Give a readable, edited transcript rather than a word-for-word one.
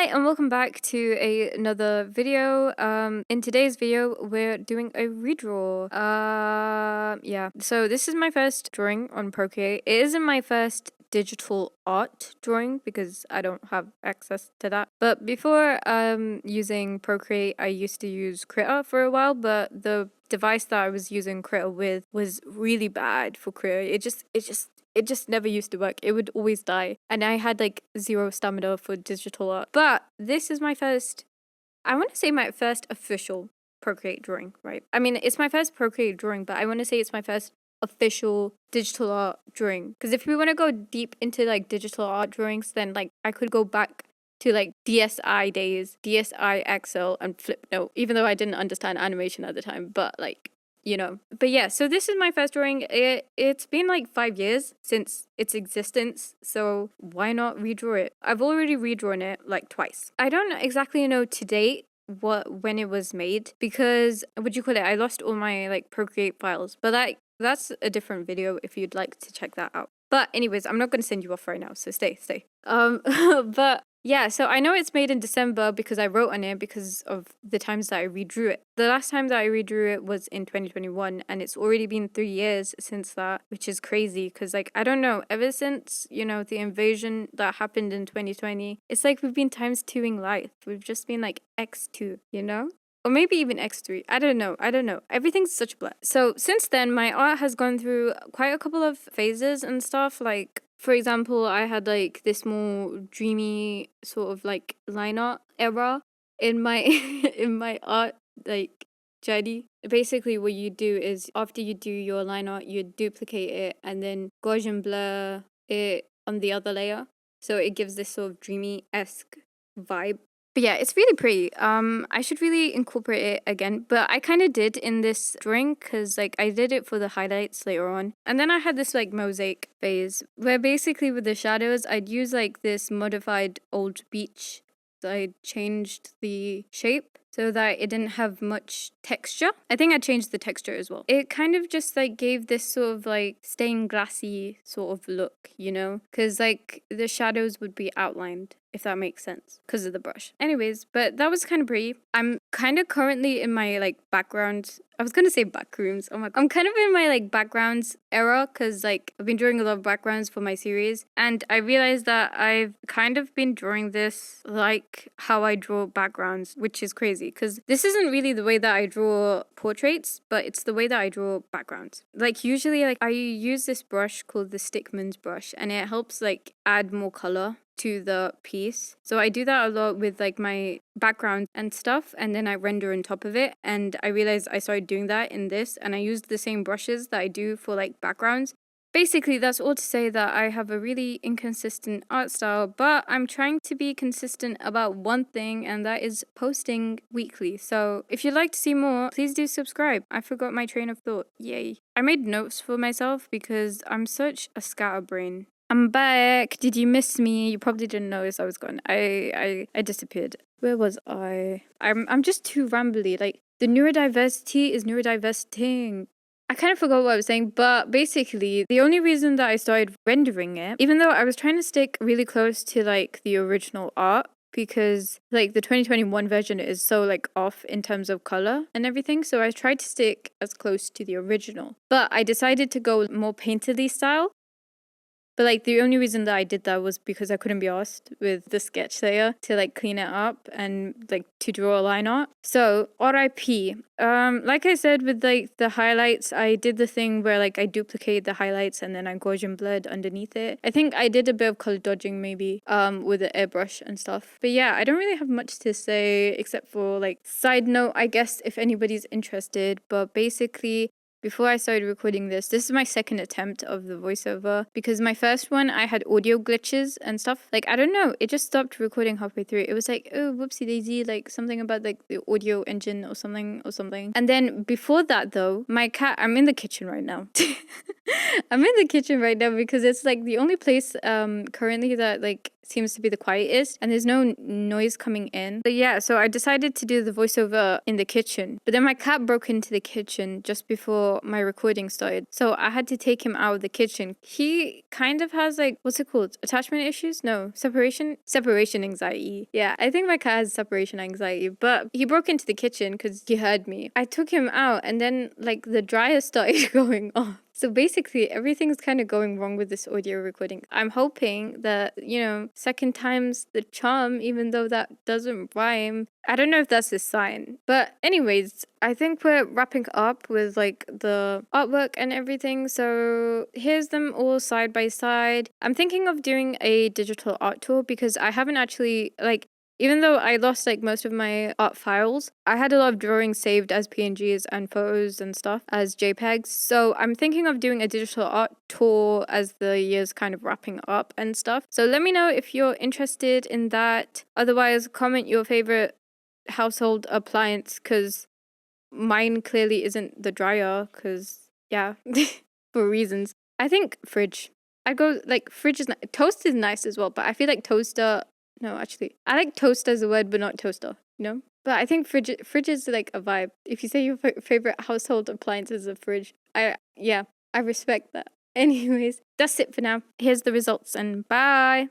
Hi and welcome back to another video. In today's video, we're doing a redraw. Yeah. So this is my first drawing on Procreate. It isn't my first digital art drawing because I don't have access to that. But before using Procreate, I used to use Critter for a while, but the device that I was using Critter with was really bad for Critter. It just never used to work. It would always die. And I had like zero stamina for digital art. But this is my first, I want to say my first official Procreate drawing, right? I mean, it's my first Procreate drawing, but I want to say it's my first official digital art drawing. Because if we want to go deep into like digital art drawings, then like I could go back to like DSI days, DSI Excel and Flipnote, even though I didn't understand animation at the time, but like, you know. But yeah, so this is my first drawing. It's been like 5 years since its existence, so why not redraw it? I've already redrawn it like twice. I don't exactly know to date when it was made, because I lost all my like Procreate files, but that's a different video if you'd like to check that out. But anyways, I'm not going to send you off right now, so stay. But yeah, so I know it's made in December because I wrote on it because of the times that I redrew it. The last time that I redrew it was in 2021, and it's already been 3 years since that, which is crazy because, like, I don't know, ever since, you know, the invasion that happened in 2020, it's like we've been times twoing life. We've just been like X2, you know? Or maybe even X3. I don't know. Everything's such a blur. So since then, my art has gone through quite a couple of phases and stuff. Like, for example, I had like this more dreamy sort of like line art era in my in my art like journey. Basically, what you do is after you do your line art, you duplicate it and then Gaussian blur it on the other layer, so it gives this sort of dreamy-esque vibe. But yeah, it's really pretty. I should really incorporate it again, but I kind of did in this drawing because like I did it for the highlights later on. And then I had this like mosaic phase where basically with the shadows, I'd use like this modified old beach. So I changed the shape so that it didn't have much texture. I think I changed the texture as well. It kind of just like gave this sort of like stained glassy sort of look, you know? Because like the shadows would be outlined, if that makes sense, because of the brush. Anyways, but that was kind of pretty. I'm kind of currently in my like background. I was gonna say backrooms. Oh my! I'm kind of in my like backgrounds era because like I've been drawing a lot of backgrounds for my series, and I realized that I've kind of been drawing this like how I draw backgrounds, which is crazy because this isn't really the way that I draw portraits, but it's the way that I draw backgrounds. Like usually, like I use this brush called the Stickman's brush, and it helps like add more color to the piece. So I do that a lot with like my background and stuff, and then I render on top of it. And I realized I started doing that in this, and I used the same brushes that I do for like backgrounds. Basically, that's all to say that I have a really inconsistent art style, but I'm trying to be consistent about one thing, and that is posting weekly. So if you'd like to see more, please do subscribe. I forgot my train of thought. Yay. I made notes for myself because I'm such a scatterbrain. I'm back. Did you miss me? You probably didn't notice I was gone. I disappeared. Where was I? I'm just too rambly. Like the neurodiversity is neurodiversitying. I kind of forgot what I was saying, but basically the only reason that I started rendering it, even though I was trying to stick really close to like the original art, because like the 2021 version is so like off in terms of color and everything, so I tried to stick as close to the original. But I decided to go more painterly style. But like the only reason that I did that was because I couldn't be asked with the sketch layer to like clean it up and like to draw a line art. So RIP. Like I said with like the highlights, I did the thing where like I duplicate the highlights and then I Gaussian blurred underneath it. I think I did a bit of color dodging maybe with the airbrush and stuff. But yeah, I don't really have much to say except for like side note, I guess, if anybody's interested. But basically, before I started recording this is my second attempt of the voiceover, because my first one, I had audio glitches and stuff. Like, I don't know, it just stopped recording halfway through. It was like, oh, whoopsie daisy, like something about like the audio engine or something. And then before that though, my cat, I'm in the kitchen right now. I'm in the kitchen right now because it's like the only place currently that like seems to be the quietest and there's no noise coming in. But yeah, so I decided to do the voiceover in the kitchen. But then my cat broke into the kitchen just before before my recording started. So I had to take him out of the kitchen. He kind of has like, what's it called? Attachment issues? No, separation anxiety. Yeah, I think my cat has separation anxiety, but he broke into the kitchen because he heard me. I took him out and then like the dryer started going off. So basically, everything's kind of going wrong with this audio recording. I'm hoping that, second time's the charm, even though that doesn't rhyme. I don't know if that's a sign. But anyways, I think we're wrapping up with like the artwork and everything. So here's them all side by side. I'm thinking of doing a digital art tour because I haven't actually even though I lost like most of my art files, I had a lot of drawings saved as PNGs and photos and stuff as JPEGs. So I'm thinking of doing a digital art tour as the year's kind of wrapping up and stuff. So let me know if you're interested in that. Otherwise, comment your favorite household appliance because mine clearly isn't the dryer because, yeah, for reasons. I think fridge. I'd go like fridge is toast is nice as well, but I feel like toaster. No, actually, I like toast as a word, but not toaster, But I think fridge is like a vibe. If you say your favorite household appliance is a fridge, I respect that. Anyways, that's it for now. Here's the results and bye.